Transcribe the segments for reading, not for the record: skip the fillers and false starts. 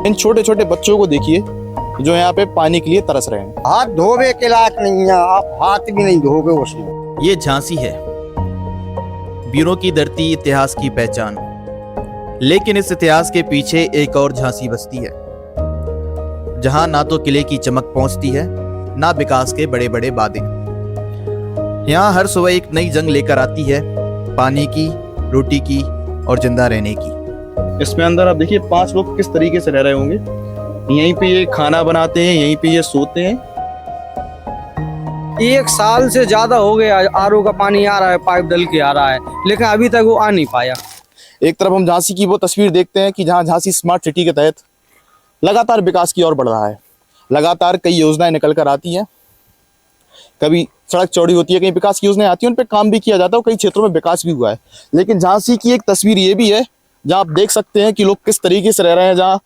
इन छोटे छोटे बच्चों को देखिए जो यहाँ पे पानी के लिए तरस रहे हैं। हाथ धोबे के लायक नहीं है, आप हाथ भी नहीं धोगे उसमें। ये झांसी है, वीरों की धरती, इतिहास की पहचान। लेकिन इस इतिहास के पीछे एक और झांसी बसती है, जहां ना तो किले की चमक पहुंचती है, ना विकास के बड़े बड़े वादे। यहाँ हर सुबह एक नई जंग लेकर आती है, पानी की, रोटी की और जिंदा रहने की। इसमें अंदर आप देखिए 5 लोग किस तरीके से रह रहे होंगे। यहीं पे ये खाना बनाते हैं, यहीं पे ये सोते हैं। 1 साल से ज्यादा हो गया आरओ का पानी आ रहा है, पाइप डल के आ रहा है, लेकिन अभी तक वो आ नहीं पाया। एक तरफ हम झांसी की वो तस्वीर देखते हैं कि जहां झांसी स्मार्ट सिटी के तहत लगातार विकास की ओर बढ़ रहा है। लगातार कई योजनाएं निकल कर आती हैं, कभी सड़क चौड़ी होती है, कहीं विकास की योजनाएं आती हैं, उन पर काम भी किया जाता है और कई क्षेत्रों में विकास भी हुआ है। लेकिन झांसी की एक तस्वीर ये भी है जहां आप देख सकते हैं कि लोग किस तरीके से रह रहे हैं, जहां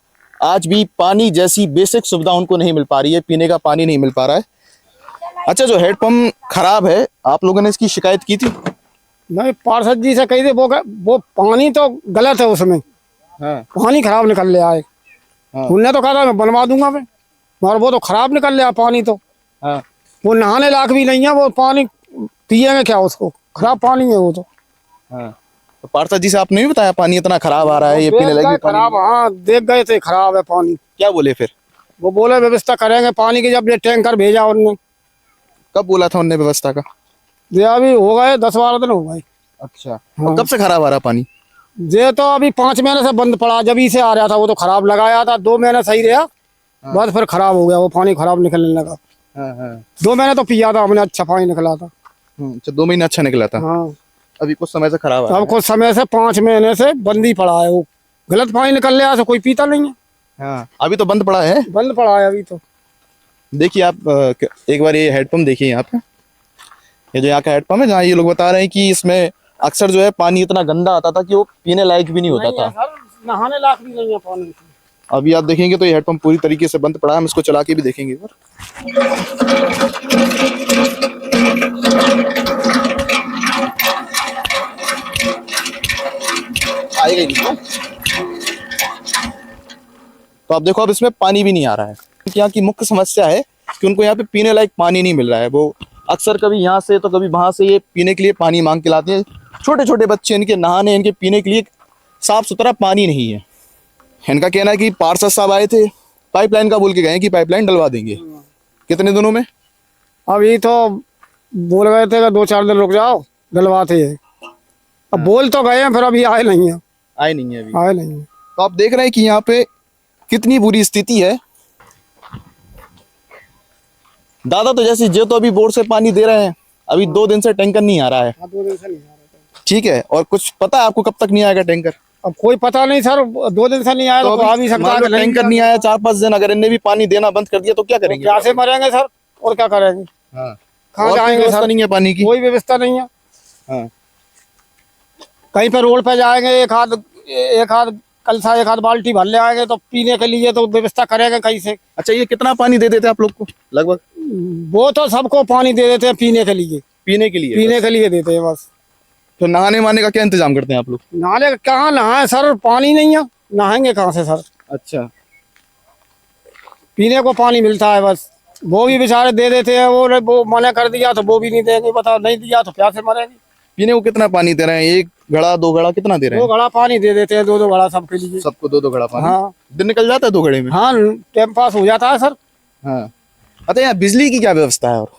आज भी पानी जैसी बेसिक सुविधा उनको नहीं मिल पा रही है, पीने का पानी नहीं मिल पा रहा है। अच्छा, जो हेडपंप खराब है, आप लोगों ने इसकी शिकायत की थी? नहीं, पार्षद जी से कही थी, वो पानी तो गलत है उसमें। हाँ। पानी खराब निकल ले आए। हाँ। उनने तो कहा था मैं बनवा दूंगा मैं, मगर वो तो खराब निकल ले आया पानी तो। हाँ। वो नहाने लायक भी नहीं है, वो पानी पिएंगे क्या उसको, खराब पानी है वो तो। हाँ। तो पार्षद जी से आपने भी बताया पानी इतना खराब आ रहा है, ये पीने लायक खराब, हाँ देख गए थे खराब है पानी। क्या बोले फिर? वो बोले व्यवस्था करेंगे पानी की, जब ये टैंकर भेजा उनने। कब बोला था उनने व्यवस्था का? ये अभी हो गए 10-12 दिन हो गए। अच्छा। हाँ। कब से खराब आ रहा पानी? ये तो अभी 5 महीने से बंद पड़ा, जब ही से आ रहा था वो तो खराब लगाया था, 2 महीने सही रहा। हाँ। बस फिर खराब हो गया, वो पानी खराब निकलने लगा। हाँ, हाँ। 2 महीने तो पिया था हमने, अच्छा पानी निकला था। अच्छा, 2 महीने अच्छा निकला था। हाँ। अभी कुछ समय से खराब है। अब कुछ समय से 5 महीने से बंद ही पड़ा है, वो गलत पानी निकल रहा है, कोई पीता नहीं है। हाँ, अभी तो बंद पड़ा है। बंद पड़ा है अभी तो। देखिए आप एक बार ये हेडपंप देखिए यहाँ पे, ये जो यहाँ का हेडपंप है, जहाँ ये लोग बता रहे हैं कि इसमें अक्सर जो है पानी इतना गंदा आता था कि वो पीने लायक भी नहीं होता था। सर, नहाने लायक भी नहीं है पानी। अभी आप देखेंगे तो ये हेडपंप पूरी तरीके से बंद पड़ा है। हम इसको चला के भी देखेंगे एक बार। आएगा ही नहीं। तो आप देखो अब इसमें पानी भी नहीं आ रहा है। यहाँ की मुख्य समस्या है कि उनको यहाँ पे पीने लायक पानी नहीं मिल रहा है। वो अक्सर कभी यहाँ से तो कभी वहां से ये पीने के लिए पानी मांग के लाते हैं। छोटे छोटे बच्चे, इनके नहाने, इनके पीने के लिए साफ सुथरा पानी नहीं है। इनका कहना है कि पार्षद साहब आए थे, पाइपलाइन का बोल के गए कि पाइपलाइन डलवा देंगे। कितने दिनों में? अभी तो बोल गए थे 2-4 दिन रुक जाओ, डलवाते हैं। अब बोल तो गए हैं, फिर अभी आए नहीं है। आए नहीं है अभी। आए नहीं है। तो आप देख रहे हैं कि यहाँ पे कितनी बुरी स्थिति है। दादा तो जैसे जो तो अभी बोर से पानी दे रहे हैं, अभी 2 दिन से टैंकर नहीं आ रहा है। 2 दिन से नहीं आ रहा। ठीक है, और कुछ पता है आपको कब तक नहीं आएगा टैंकर? अब कोई पता नहीं सर, 2 दिन से नहीं आया तो आ भी सकता है। टैंकर नहीं आया 4-5 दिन, अगर इनने भी पानी देना बंद कर दिया तो क्या करेंगे? प्यासे मरेंगे सर, और क्या करेंगे? हाँ। कहाँ जाएंगे व्यवस्था सर? नहीं है पानी की, कोई व्यवस्था नहीं है। हाँ। कहीं पे रोड पे जाएंगे, एक हाथ कलसा, एक हाथ बाल्टी भर ले आएंगे तो पीने के लिए तो व्यवस्था करेंगे कैसे? अच्छा, ये कितना पानी दे देते आप लोग को लगभग? वो तो सबको पानी दे देते हैं पीने के लिए। पीने के लिए? पीने के लिए देते हैं बस। तो नहाने वाने का क्या इंतजाम करते हैं आप लोग? नहाने कहाँ नहाए सर, पानी नहीं है, नहाएंगे कहाँ से सर? अच्छा। पीने को पानी मिलता है बस, वो भी बेचारे दे देते हैं। वो मना कर दिया तो वो भी नहीं देंगे, बताओ, नहीं दिया तो प्यासे मरेंगे। पीने को कितना पानी दे रहे हैं? 1 घड़ा 2 घड़ा कितना दे रहे हैं? 2 घड़ा पानी दे देते हैं, 2 घड़ा सबके लिए। सबको 2 घड़ा पानी? हाँ। दिन निकल जाता है 2 घड़े में? हाँ, टाइम पास हो जाता है सर। हाँ। अच्छा, यहाँ बिजली की क्या व्यवस्था है? और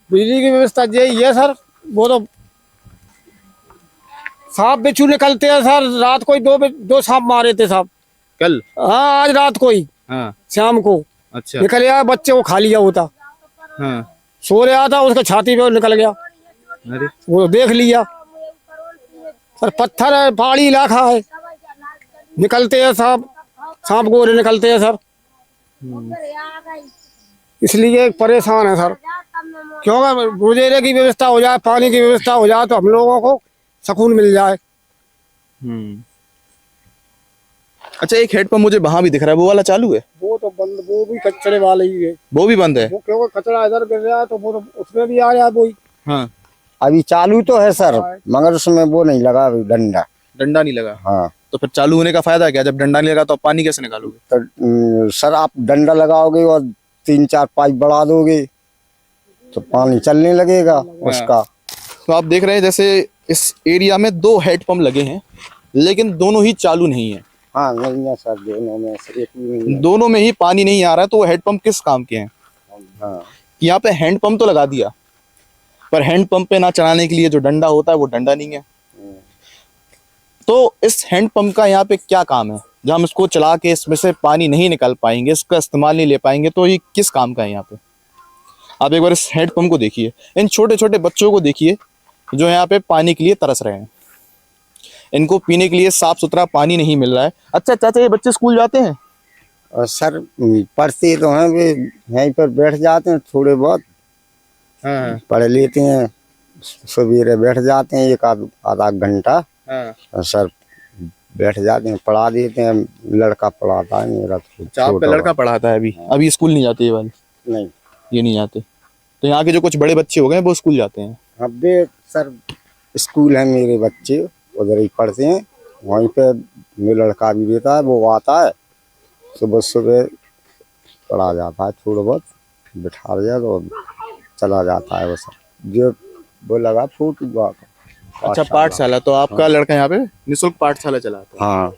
बिजली की व्यवस्था यही है सर, वो तो सांप बिच्छू निकलते हैं सर। रात को ही 2 सांप मारे थे साहब। कल? हाँ, आज रात को ही। हाँ। शाम को। अच्छा। निकल आया, बच्चे को खा लिया होता। हाँ। सो रहा था, उसके छाती पे वो निकल गया। अरे। वो देख लिया सर, पत्थर है, पहाड़ी इलाका है, निकलते हैं सांप गोरे निकलते हैं सर। इसलिए परेशान है सर, क्योंकि गुजारे की व्यवस्था हो जाए, पानी की व्यवस्था हो जाए तो हम लोगों को सुकून मिल जाए। अच्छा, एक हेडपंप मुझे वहां भी दिख रहा है, वो वाला चालू है? वो तो बंद, वो भी कचरे वाले ही है। वो भी बंद है? वो क्योंकि कचरा इधर गिर रहा है तो वो तो उसमें भी आ रहा है वो ही। हाँ। अभी चालू तो है सर, मगर उसमें वो नहीं लगा अभी, डंडा नहीं लगा। हाँ। तो फिर चालू होने का फायदा क्या, जब डंडा नहीं लगा तो आप पानी कैसे निकालोगे? तो सर आप डंडा लगाओगे और 3-4 पाइप बढ़ा दोगे तो पानी चलने लगेगा उसका। तो आप देख रहे हैं जैसे इस एरिया में 2 हेडपंप लगे हैं, लेकिन दोनों ही चालू नहीं है। हाँ नहीं है सर, दोनों में से एक भी नहीं है। दोनों में ही पानी नहीं आ रहा है, तो वो हेडपंप किस काम के हैं? हाँ यहाँ पे हैंडपंप तो लगा दिया, पर हैंडपंप पे ना चलाने के लिए जो डंडा होता है वो डंडा नहीं है। तो इस हैंडपंप का यहाँ पे क्या काम है? जब हम इसको चला के इसमें से पानी नहीं निकाल पाएंगे, इसका इस्तेमाल नहीं ले पाएंगे, तो ये किस काम का है यहाँ पे? आप एक बार इस हैंडपंप को देखिए, इन छोटे छोटे बच्चों को देखिए जो यहाँ पे पानी के लिए तरस रहे हैं। इनको पीने के लिए साफ सुथरा पानी नहीं मिल रहा है। अच्छा चाचा, ये बच्चे स्कूल जाते हैं? और सर पढ़ते तो हैं, वे यहीं पर बैठ जाते हैं, थोड़े बहुत पढ़ लेते हैं, सवेरे बैठ जाते हैं 1-आधा घंटा। और सर बैठ जाते हैं, पढ़ा देते हैं, लड़का पढ़ाता है मेरा। अच्छा, आपका लड़का पढ़ाता है? अभी स्कूल नहीं जाते ये वाले? नहीं, ये नहीं जाते। तो यहाँ के जो कुछ बड़े बच्चे हो गए वो स्कूल जाते हैं? अब भी सर स्कूल है, मेरे बच्चे उधर ही पढ़ते हैं, वहीं पे मेरा लड़का भी रहता है, वो आता है सुबह सुबह पढ़ा जाता है, थोड़ा बहुत बिठा दिया तो चला जाता है। वो सर जो वो लगा फूट अच्छा, पाठशाला। तो आपका लड़का यहाँ पे निःशुल्क पाठशाला चलाता है? हाँ।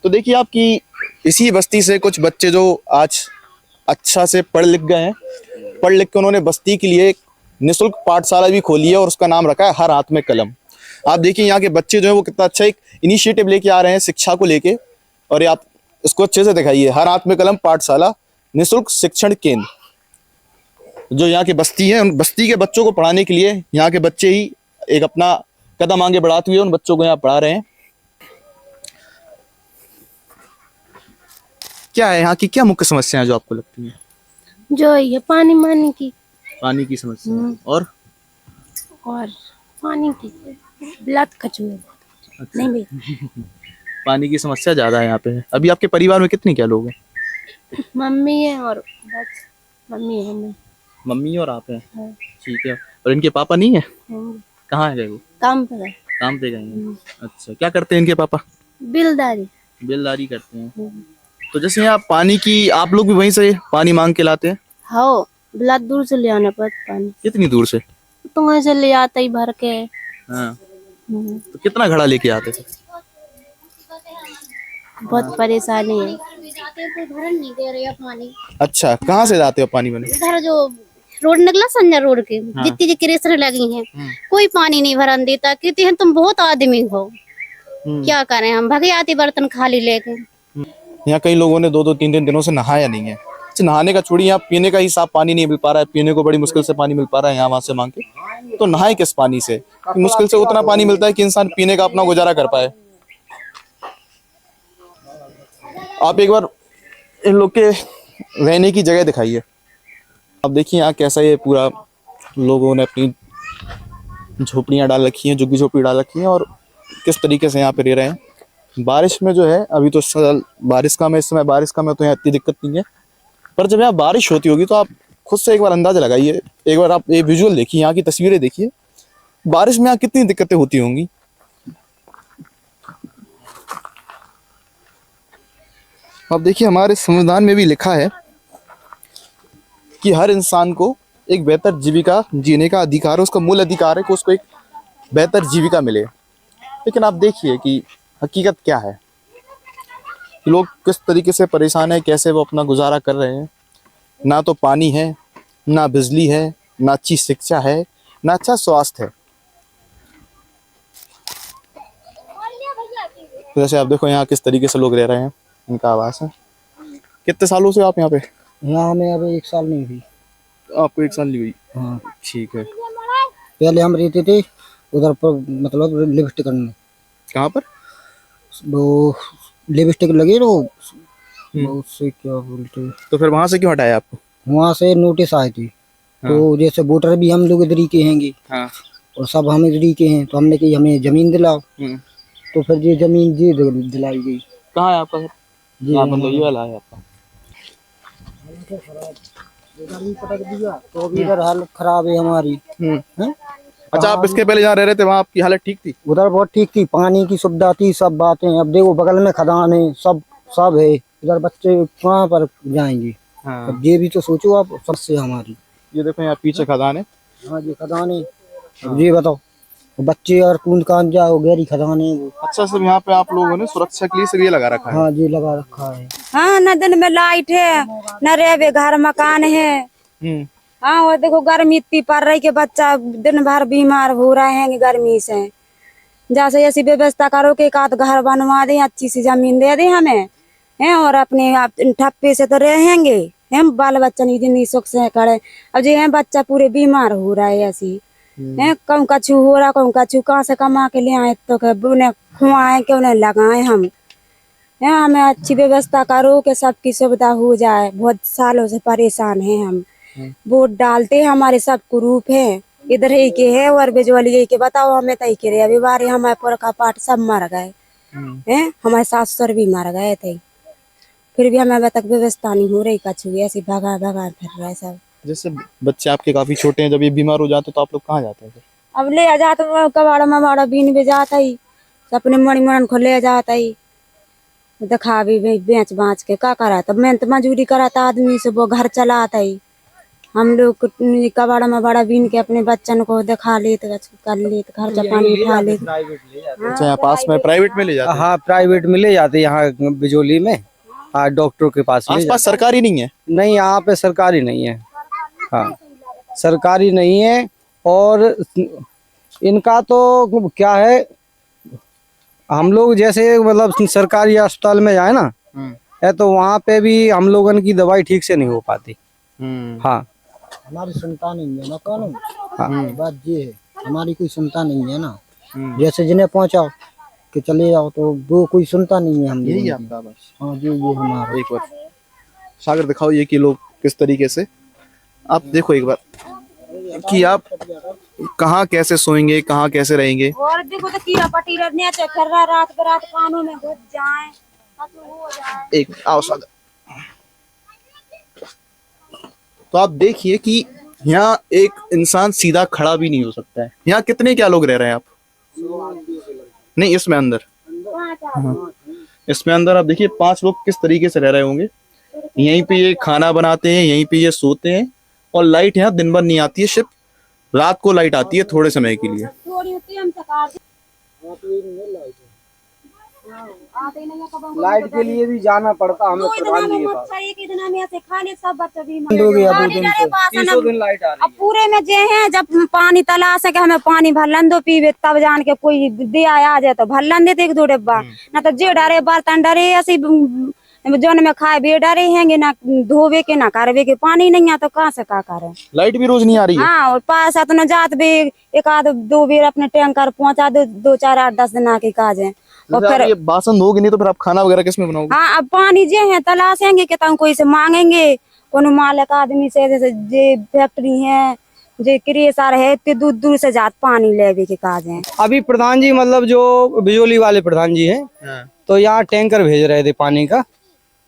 तो देखिए आपकी इसी बस्ती से कुछ बच्चे जो आज अच्छा से पढ़ लिख गए हैं, पढ़ लिख के उन्होंने बस्ती के लिए एक निःशुल्क पाठशाला भी खोली है और उसका नाम रखा है हर हाथ में कलम। आप देखिए यहाँ के बच्चे जो है वो कितना अच्छा एक इनिशिएटिव लेके आ रहे हैं शिक्षा को लेके, और ये आप इसको अच्छे से दिखाइए, हर हाथ में कलम पाठशाला निःशुल्क शिक्षण केंद्र। जो यहाँ की बस्ती है, उन बस्ती के बच्चों को पढ़ाने के लिए यहाँ के बच्चे ही एक अपना कदम आगे बढ़ाते हुए उन बच्चों को यहाँ पढ़ा रहे हैं। क्या है यहाँ की, क्या मुख्य समस्या है जो आपको लगती है? जो ये पानी मानी की, पानी की समस्या और पानी की ब्लड कचुए नहीं भाई। पानी की समस्या ज्यादा है यहाँ पे। अभी आपके परिवार में कितने क्या लोग हैं? मम्मी है और बस मम्मी है मैं। मम्मी और आप हैं? हाँ। ठीक है। और इनके पापा नहीं है? हाँ। कहाँ है वो? काम पे गए। काम पे गए हैं। अच्छा, क्या करते हैं इनके पापा? बिलदारी। बेलदारी करते हैं। तो जैसे यहाँ पानी की, आप लोग भी वहीं से पानी मांग के लाते हैं? हाँ, ब्लड दूर से ले आना पड़ता पानी। कितनी दूर से? तो वहीं से ले आते ही भर के। हाँ। तो कितना घड़ा लेके आते थे? बहुत परेशानी है। कोई भरन नहीं दे रही है पानी। अच्छा, कहाँ से लाते हो पानी बने? इधर जो रोड निकला संजय रोड के, जितनी जी क्रेशर लगी हैं, कोई पानी नहीं भरन देता। कहते हैं तुम बहुत आदमी हो, क्या करें हम, भगे आते बर्तन खाली लेके। यहाँ कई लोगों ने 2-2 3-3 दिनों से नहाया नहीं है। नहाने का छोड़िए, यहाँ पीने का ही साफ पानी नहीं मिल पा रहा है। पीने को बड़ी मुश्किल से पानी मिल पा रहा है यहाँ वहां से मांग के। तो नहाए किस पानी से? मुश्किल से उतना पानी मिलता है कि इंसान पीने का अपना गुजारा कर पाए। आप एक बार इन लोग के रहने की जगह दिखाइए। अब देखिए यहाँ कैसा ये पूरा लोगों ने अपनी झोपड़ियाँ डाल रखी हैं, झुग्गी झोपड़ी डाल रखी हैं, और किस तरीके से यहाँ पे रह रहे हैं। बारिश में जो है, अभी तो बारिश का में, इस समय बारिश का में तो यहाँ इतनी दिक्कत नहीं है, पर जब यहाँ बारिश होती होगी तो आप खुद से एक बार अंदाजा लगाइए। एक बार आप ये विजुअल देखिए, यहाँ की तस्वीरें देखिए, बारिश में यहाँ कितनी दिक्कतें होती होंगी। अब देखिए हमारे संविधान में भी लिखा है कि हर इंसान को एक बेहतर जीविका जीने का अधिकार है, उसका मूल अधिकार है कि उसको एक बेहतर जीविका मिले। लेकिन आप देखिए कि हकीकत क्या है, लोग किस तरीके से परेशान है, कैसे वो अपना गुजारा कर रहे हैं। ना तो पानी है, ना बिजली है, ना अच्छी शिक्षा है, ना अच्छा स्वास्थ्य है। तो जैसे आप देखो यहाँ किस तरीके से लोग रह रहे हैं, इनका आवास है। कितने सालों से आप यहाँ पे? यहाँ हमें अभी 1 साल नहीं हुई। आपको 1 साल नहीं हुई? हाँ। ठीक है। पहले हम रहते थे उधर पर, मतलब लिपस्टिक करने। कहाँ पर? वो लिपस्टिक लगी तो उससे क्या बोलते, तो फिर वहां से क्यों हटाया आपको? वहाँ से नोटिस आए थे। तो जैसे वोटर भी हम लोग इधर ही के हैंगे, और सब हम इधर ही के हैं, तो हमने कही हमें जमीन दिलाओ। तो फिर ये जमीन जी दिलाई गई। कहाँ है आपका घर? मतलब ये वाला है आपका? इधर ही पटक दिया तो अभी इधर हालत खराब है हमारी। अच्छा, आप इसके पहले जहाँ रह रहे थे वहाँ आपकी हालत ठीक थी? उधर बहुत ठीक थी, पानी की सुविधा थी, सब बातें। अब देखो बगल में खदान है, सब है, इधर बच्चे कहाँ पर जाएंगे? हाँ। अब ये भी तो सोचो आप, सबसे हमारी। ये देखो यहाँ पीछे खदान है। हाँ जी खदान है। अब ये बताओ, बच्चे अगर कूद कांद जाओ, गहरी खदान है वो। अच्छा, सब यहाँ पे आप लोगों ने सुरक्षा के लिए सब ये लगा रखा है? हाँ जी लगा रखा है। हाँ, न दिन में लाइट है, न रेवे घर मकान है। हाँ, और देखो गर्मी इतनी पड़ रही कि बच्चा दिन भर बीमार हो रहे हैं गर्मी से। जैसे ऐसी व्यवस्था करो कि एक आध घर बनवा दे, अच्छी सी जमीन दे दे हमें, हैं, और अपने आप ठप्पे से तो रहेंगे हम, बाल बच्चा नहीं सुख से करे। अब जो है बच्चा पूरे बीमार हो रहा है ऐसी है, कम कछु हो रहा, कम कछु कहाँ से कमा के ले आए तो उन्हें खुआए के उन्हें लगाए हम। है, हमें अच्छी व्यवस्था करो कि सबकी सुविधा हो जाए। बहुत सालों से परेशान हैं हम, वोट डालते हैं, हमारे सब ग्रुप है, इधर ही के है और बिजवली के, बताओ हमें तय करे। अभी बारी हमारे पुर का पाठ सब मर गए हैं, हमारे सास ससुर भी मर गए थे, फिर भी हमें अभी तक व्यवस्था नहीं हो रही कछु, ऐसी भगा भगा फिर रहे सब। जैसे बच्चे आपके काफी छोटे हैं, जब ये बीमार हो जाते तो आप लोग कहाँ जाते हैं फिर? अब ले जाते कबाड़ा मबाड़ा बीन भी जाता ही, अपने मणि मरण को ले जाता ही, दिखा भी बेच बाँच के का करा, तब मेहनत मजूरी कराता आदमी से, वो घर चलाता ही। हम लोग कबाड़ा मबाड़ा बीन के अपने बच्चन को दिखा लेते, कर लेते, खर्चा पानी उठा लेते। अच्छा, यहाँ पास में प्राइवेट में ले जाते हैं? हाँ, प्राइवेट में ले जाते यहाँ बिजोली में, डॉक्टर के पास ले आसपास सरकारी नहीं है? नहीं, यहाँ पे सरकारी नहीं है। हाँ, सरकारी नहीं है। और इनका तो क्या है, हम लोग जैसे मतलब सरकारी अस्पताल में जाए ना, है तो वहाँ पे भी हम लोगन की दवाई ठीक से नहीं हो पाती। हाँ, हमारी सुनता नहीं है ना कौन। हाँ बात ये है, हमारी कोई सुनता नहीं है ना। जैसे जिन्हें पहुंचाओ कि चले जाओ तो वो कोई सुनता नहीं है। हम यही आपका बस? हाँ जी, ये हमारा। एक बार सागर दिखाओ ये कि लोग किस तरीके से, आप देखो एक बार कि आप कहाँ कैसे सोएंगे, कहाँ कैसे रहेंगे। और देखो तो कीड़ा पटीरा नीचे फिर रहा, रात बरात कानों में घुस जाए, हो जाए। एक आओ सागर, तो आप देखिए कि यहाँ एक इंसान सीधा खड़ा भी नहीं हो सकता है। यहाँ कितने क्या लोग रह रहे हैं आप? नहीं, इसमें अंदर, हाँ, इसमें अंदर आप देखिए 5 लोग किस तरीके से रह रहे होंगे। यहीं पे ये खाना बनाते हैं, यहीं पे ये सोते हैं, और लाइट यहाँ दिन भर नहीं आती है, सिर्फ रात को लाइट आती है थोड़े समय के लिए। थोड़ी होती है, हम सकार लाइट के लिए भी जाना पड़ता हमें प्रधान जी के पास। सब बच्चे भी हो गया 2 दिन से। 300 दिन लाइट आ रही अब पूरे में जे है, जब पानी तलाश है कि हमें पानी भरलन दो पीवे, तब जान के कोई दिया आ जाए तो भरलन देते 1-2 डिब्बा, ना तो जे डरे बर्तन डरे ऐसे जोन में खाए भी डरे हैंगे, ना धोवे के ना करवे के, पानी नहीं है तो कहाँ से का करे। लाइट भी रोज नहीं आ रही है? हाँ, और पास तो न जात भी 1-2 बेर अपने टैंकर पहुंचा दो, 2, 4, 8, 10 दिन आके काज है। और फिर ये बासन धोगे नहीं तो फिर आप खाना वगैरह किसमें बनाओगे? हाँ, अब पानी जे है तलाशेंगे कि तुम कोई से मांगेंगे, कोनो मालिक आदमी से, जैसे जे फैक्ट्री है, जे क्रेशर है, इतने दूर दूर से जात पानी लेवे के काज है। अभी प्रधान जी मतलब जो बिजोली वाले प्रधान जी हैं, तो यहाँ टैंकर भेज रहे थे पानी का,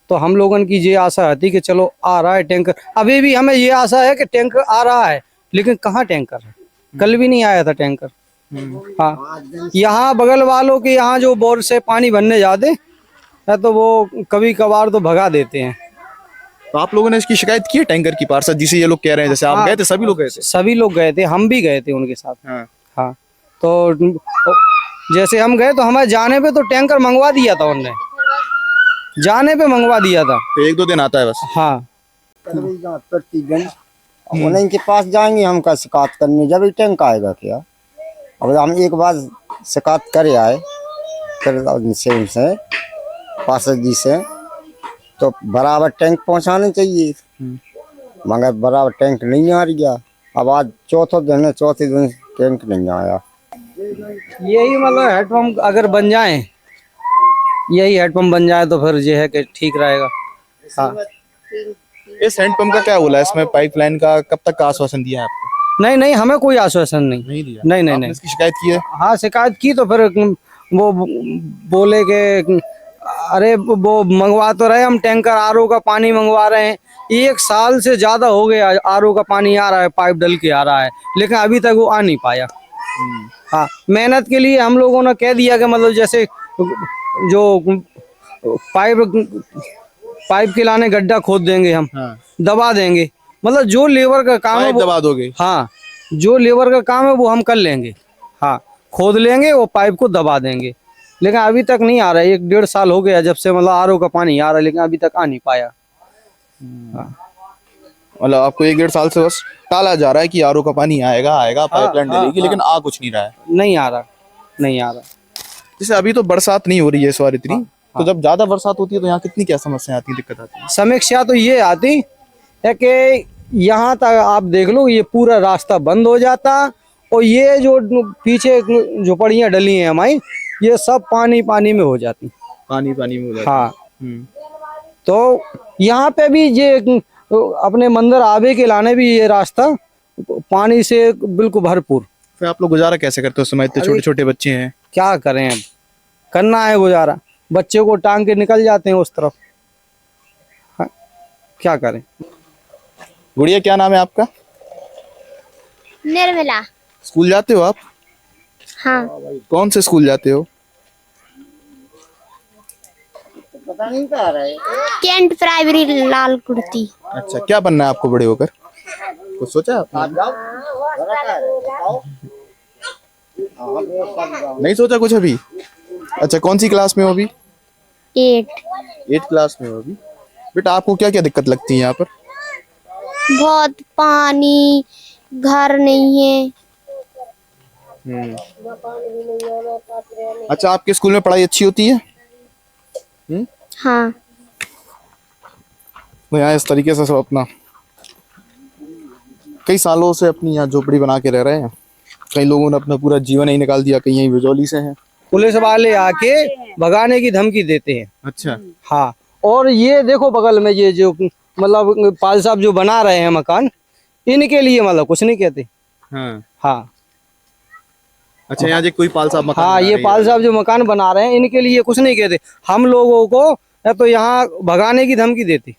तो हम लोगन की ये आशा थी कि चलो आ रहा है टैंकर। अभी भी हमें ये आशा है कि टैंकर आ रहा है, लेकिन कहाँ टैंकर है? कल भी नहीं आया था टैंकर। हाँ, यहाँ बगल वालों के यहाँ जो बोर से पानी भरने जाते हैं तो वो कभी कभार तो भगा देते हैं। तो आप लोगों ने इसकी शिकायत की है टैंकर की पार्षद जिसे ये लोग कह रहे हैं? जैसे आप गए थे, सभी लोग गए थे? सभी लोग गए थे, हम भी गए थे उनके साथ। हाँ, तो जैसे हम गए तो हमारे जाने पे तो टैंकर मंगवा दिया था उनने, जाने पे मंगवा दिया था। तो 1-2 दिन आता है बस? हाँ, प्रतिदिन उन्हीं के पास जाएंगे हम का शिकायत करने, जब टैंक आएगा क्या। अब हम एक बार शिकायत करे आए फिर उनसे पार्षद जी से, तो बराबर टैंक पहुंचाने चाहिए, मगर बराबर टैंक नहीं आ रही है। अब आज चौथा दिन है, चौथे दिन टैंक नहीं आया। यही मतलब हेडपम्प अगर बन जाए, यही हेडपम्प बन जाए तो फिर ये है कि ठीक रहेगा। हाँ, इस हैंडपंप का क्या बोला, इसमें पाइपलाइन का कब तक का आश्वासन दिया है आपको? नहीं, हमें कोई आश्वासन नहीं दिया? नहीं। आपने इसकी शिकायत की है? हाँ, शिकायत की तो फिर वो बोले कि अरे वो मंगवा तो रहे हम, टैंकर आरओ का पानी मंगवा रहे हैं, 1 साल से ज्यादा हो गया आरओ का पानी आ रहा है, पाइप डल के आ रहा है, लेकिन अभी तक वो आ नहीं पाया। हाँ, मेहनत के लिए हम लोगों ने कह दिया कि मतलब जैसे जो पाइप के लाने गड्ढा खोद देंगे हम, दबा देंगे, मतलब जो लेबर का काम है पाइप दबा दोगे? हाँ, जो लेबर का काम है वो हम कर लेंगे। हाँ, खोद लेंगे वो पाइप को दबा देंगे। लेकिन अभी तक नहीं आ रहा है, 1-1.5 साल हो गया जब से मतलब आरओ का पानी आ रहा है, लेकिन अभी तक आ नहीं पाया। मतलब आपको 1-1.5 साल से बस टाला जा रहा है कि आरओ का पानी आएगा पाइपलाइन डलेगी, लेकिन आ कुछ नहीं रहा है। नहीं आ रहा। जैसे अभी तो बरसात नहीं हो रही है इस बार इतनी, तो जब ज्यादा बरसात होती है तो यहाँ कितनी क्या समस्या आती है, दिक्कत आती है? समीक्षा तो ये आती है कि यहाँ तक आप देख लो, ये पूरा रास्ता बंद हो जाता और ये जो पीछे झोपड़ियाँ डली हैं हमारी, ये सब पानी में हो जाती। पानी में हो जाता है। हाँ, तो यहाँ पे भी ये अपने मंदिर आवे के लाने भी ये रास्ता पानी से बिल्कुल भरपूर। फिर आप लोग गुजारा कैसे करते हो उस समय, इतने छोटे छोटे बच्चे हैं? क्या करें, अब करना है गुजारा, बच्चे को टांग के निकल जाते हैं उस तरफ। हाँ, क्या करें। गुड़िया क्या नाम है आपका? निर्मला। स्कूल जाते हो आप? हाँ। कौन से स्कूल जाते हो? कैंट प्राइमरी लाल कुर्ती। अच्छा, क्या बनना है आपको बड़े होकर, कुछ सोचा आपने? नहीं सोचा कुछ अभी? अच्छा, कौन सी क्लास में हो अभी? 8 क्लास में हो अभी। बेटा आपको क्या क्या दिक्कत लगती है यहाँ पर? बहुत पानी, घर नहीं है। अच्छा, आपके स्कूल में पढ़ाई अच्छी होती है? हाँ। तो यहाँ इस तरीके से सब अपना कई सालों से अपनी यहाँ झोपड़ी बना के रह रहे हैं। कई लोगों ने अपना पूरा जीवन ही निकाल दिया, कई यहीं बिजौली से हैं। पुलिस वाले आके भगाने की धमकी देते हैं। अच्छा। हाँ, और ये देखो बगल में ये जो मतलब पाल साहब जो बना रहे हैं मकान, इनके लिए मतलब कुछ नहीं कहते। हाँ। अच्छा, यहाँ जो कोई पाल साहब मकान हाँ, बना ये रहे पाल साहब जो मकान बना रहे हैं, इनके लिए कुछ नहीं कहते। हम लोगों को तो यहाँ भगाने की धमकी देती।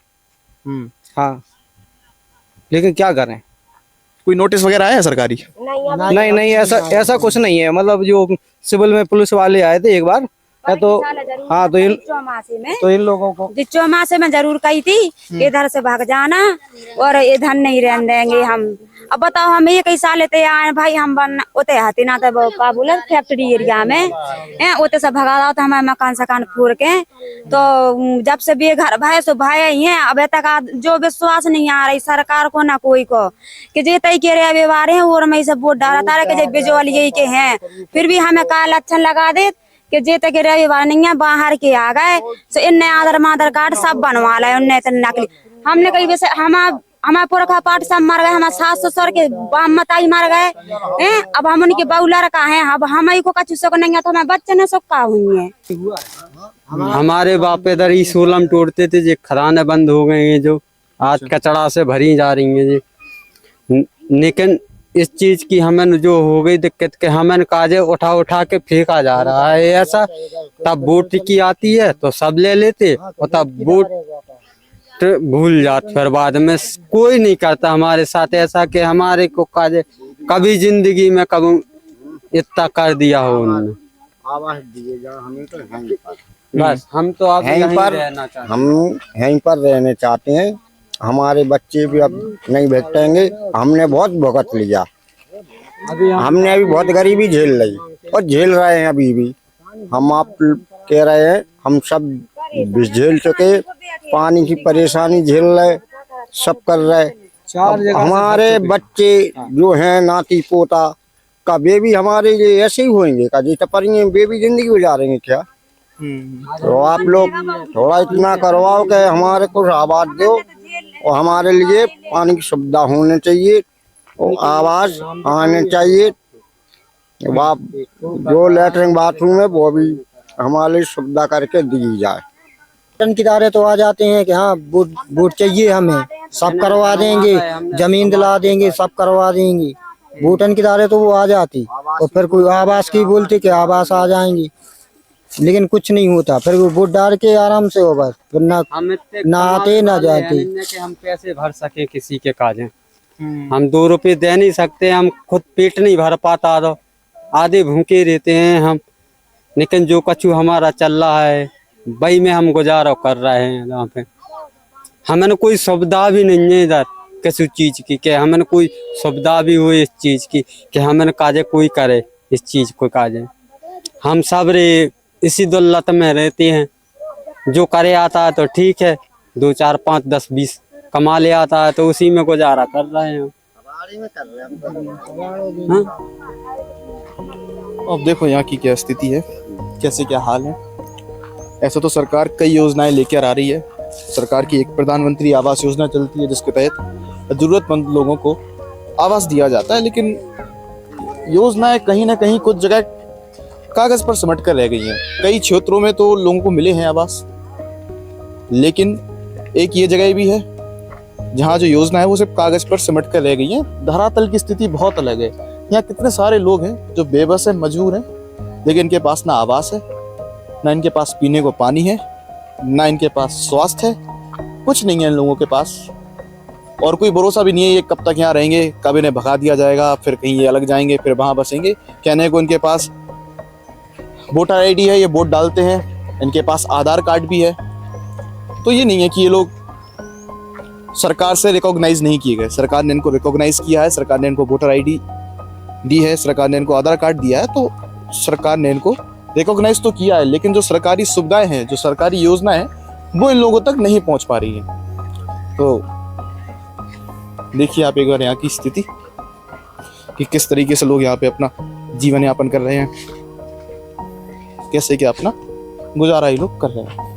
हाँ, लेकिन क्या करें। कोई नोटिस वगैरह आया है सरकारी? नहीं, ऐसा कुछ नहीं है। मतलब जो सिविल में पुलिस वाले आए थे एक बार, तो हाँ, तो इन लोगों को चौमासे में जरूर कही थी इधर से भाग जाना और इधर नहीं रहने देंगे हम। अब बताओ, हम ये कई साल लेते आए भाई, हम बन उते हाथी ना तो का बोले फैक्ट्री एरिया में उते से भगा रहा था हमारे मकान सकान फोड़ के। तो जब से बेघर भाई सो भाई ही है, अब तक जो विश्वास नहीं आ रही सरकार को ना कोई को कि जे तय के रहे व्यवहार है और मैं सब वोट डाला तारा के बिजौली यही के हैं, फिर भी हमें काल अच्छा लगा दे कि जे तक रविवार नहीं है बाहर के आ गए तो इनने आधार कार्ड सब बनवा लाए उनने नकली। हमने कही वैसे हमारे पुरखा पाठ सब मर गए, हमारे सास ससुर के बाम मताई मर गए हैं। अब हम उनके बउला रखा है, अब हम ही को कछु सक नहीं है तो हमारे बच्चे ने सब का हुई है। हमारे बाप इधर ही सोलम तोड़ते थे, जो खदानें बंद हो गए हैं, जो आज कचड़ा से भरी जा रही हैं जी। लेकिन इस चीज की हमें जो हो गई दिक्कत के हमें काजे उठा के फेंका जा रहा है ऐसा। तब वोट की आती है तो सब ले लेते और तब वोट भूल जाते, फिर बाद में कोई नहीं करता हमारे साथ ऐसा कि हमारे को काजे कभी जिंदगी में कभी इतना कर दिया हो उन्होंने। आवाज दीजिएगा हमें तो यहीं पर, बस हम तो अब यहीं पर रहना चाहते हैं। हम यहीं पर रहने चाहते हैं। हमारे बच्चे भी अब नहीं भटकेंगे। हमने बहुत भुगत लिया, हमने अभी बहुत गरीबी झेल ली और झेल रहे हैं अभी भी। हम आप कह रहे हैं हम सब झेल चुके, पानी की परेशानी झेल रहे, सब कर रहे। हमारे बच्चे जो हैं नाती पोता का वे भी हमारे ये ऐसे ही होंगे का जी टपरिए वे भी जिंदगी गुजारेंगे क्या? तो आप लोग थोड़ा इतना करवाओ कि हमारे को आवाज दो और हमारे लिए पानी की सुविधा होनी चाहिए और आवाज आने चाहिए। जो लेटरिन बाथरूम है वो भी हमारे सुविधा करके दी जाए। ठेकेदार तो आ जाते हैं कि हाँ वोट चाहिए हमें, सब करवा देंगे, जमीन दिला देंगे, सब करवा देंगे। वोटन की दारे तो वो आ जाती और फिर कोई आवास की बोलते कि आवास आ जाएंगे, लेकिन कुछ नहीं होता। फिर वो वोट डाल के आराम से हो बस, फिर ना आते ना जाते। कि हम पैसे भर सके किसी के काजे, हम 2 रुपए दे नहीं सकते, हम खुद पेट नहीं भर पाता तो आधे भूखे रहते हैं हम, लेकिन जो कछु हमारा चल रहा है वही में हम गुजारा कर रहे हैं। यहाँ पे हमें कोई सुविधा भी नहीं है इधर किसी चीज की, कि हमें कोई सुविधा भी हो इस चीज की कि हमें काजे कोई करे इस चीज को काजे। हम सब रे इसी दौलत में रहते हैं, जो करे आता है तो ठीक है, 2 4 5 10 20 कमा ले आता है तो उसी में गुजारा कर रहे हैं। हाँ? अब देखो यहाँ की क्या स्थिति है, कैसे क्या हाल है। ऐसा तो सरकार कई योजनाएं लेकर आ रही है। सरकार की एक प्रधानमंत्री आवास योजना चलती है जिसके तहत जरूरतमंद लोगों को आवास दिया जाता है, लेकिन योजनाएं कहीं ना कहीं कुछ जगह कागज पर सिमट कर रह गई हैं। कई क्षेत्रों में तो लोगों को मिले हैं आवास, लेकिन एक ये जगह भी है जहाँ जो योजना है वो सिर्फ कागज पर सिमट कर रह गई है। धरातल की स्थिति बहुत अलग है। यहाँ कितने सारे लोग हैं जो बेबस है, मजबूर हैं, लेकिन इनके पास ना आवास है, ना इनके पास पीने को पानी है, ना इनके पास स्वास्थ्य है, कुछ नहीं है इन लोगों के पास। और कोई भरोसा भी नहीं है ये कब तक यहाँ रहेंगे, कब इन्हें भगा दिया जाएगा, फिर कहीं ये अलग जाएंगे, फिर वहाँ बसेंगे। कहने को इनके पास वोटर आईडी है, ये वोट डालते हैं, इनके पास आधार कार्ड भी है, तो ये नहीं है कि ये लोग सरकार से रिकॉग्नाइज नहीं किए गए। सरकार ने इनको रिकॉग्नाइज किया है, सरकार ने इनको वोटर आईडी दी है, सरकार ने इनको आधार कार्ड दिया है, तो सरकार ने इनको रिकॉग्नाइज तो किया है, लेकिन जो सरकारी सुविधाएं हैं, जो सरकारी योजना है, वो इन लोगों तक नहीं पहुंच पा रही है। तो देखिए आप एक बार यहाँ की स्थिति कि किस तरीके से लोग यहाँ पे अपना जीवन यापन कर रहे हैं, कैसे क्या अपना गुजारा ये लोग कर रहे हैं।